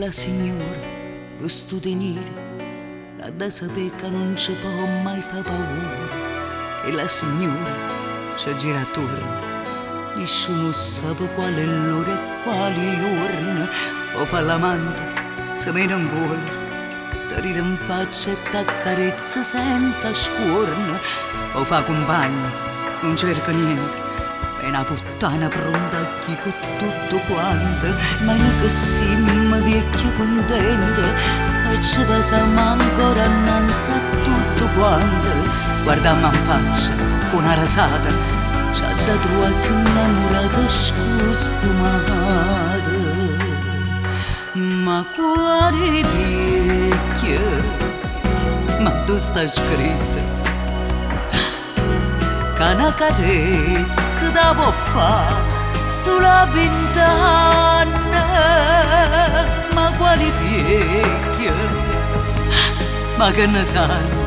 la signora di sto tenere la da sapere che non ci può mai fa paura, e la signora ci gira attorno, nessuno sa per quale l'ora e quali giorni, o fa l'amante, si mette in cuore, ti ride in faccia e t'accarezza senza scuorno, o fa compagno, non cerca niente, è una puttana pronta a chi con tutto quanto, ma è che siamo vecchio contente, e ci pasiamo ancora annanzi a tutto quanto. Guardammo in faccia, con una rasata, ci ha dato qualche innamorata scostumata. Ma quale vecchia, ma tu stai scritta, che una carezza da può fare sulla 20 anni. Ma quali vecchie, ma che ne sai,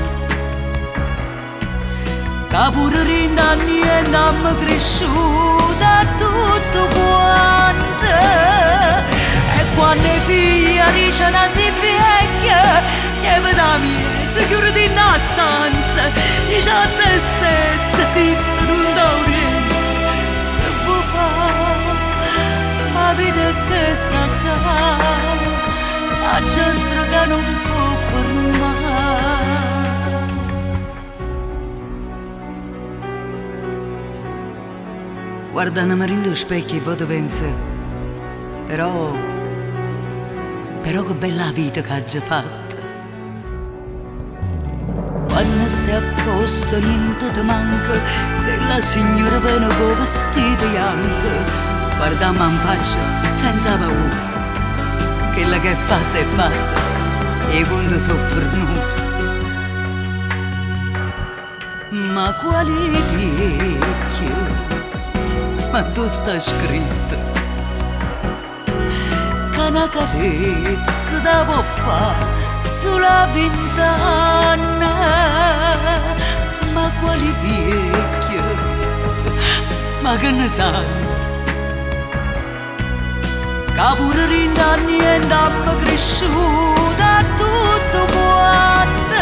che pure rindanni e andiamo cresciuta tutto quanto, e quando è figlia dice una si vecchia, e veda mia, si chiude in una stanza, dice a te stessa, zitta, non da urenza, che vuoi fare, la vita che sta qua, la giostra che non può fermare. Guardando nello specchio e vado pensare, però che bella vita che ha già fatta. Quando stai a posto niente ti manca, e la signora viene con vestito bianco, guardammo in faccia senza paura, quella che è fatta, e quando sono fornuto. Ma quale vecchio, ma tu stai scritto, che una carezza da può fare sulla 20 anni. Ma quale vecchio, ma che ne sai, che pure rindanni e andiamo cresciuta tutto quanto,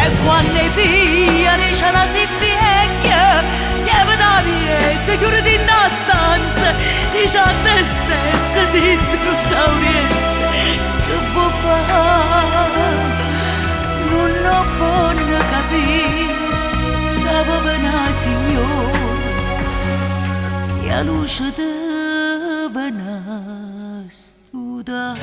e quando è figlia dice una si vecchia, lievita mia, si chiude in una stanza, dice a te stessa, zitta, non da urenza, che vuoi fare, non lo può capire, che povera signora, e a luce deve studiare.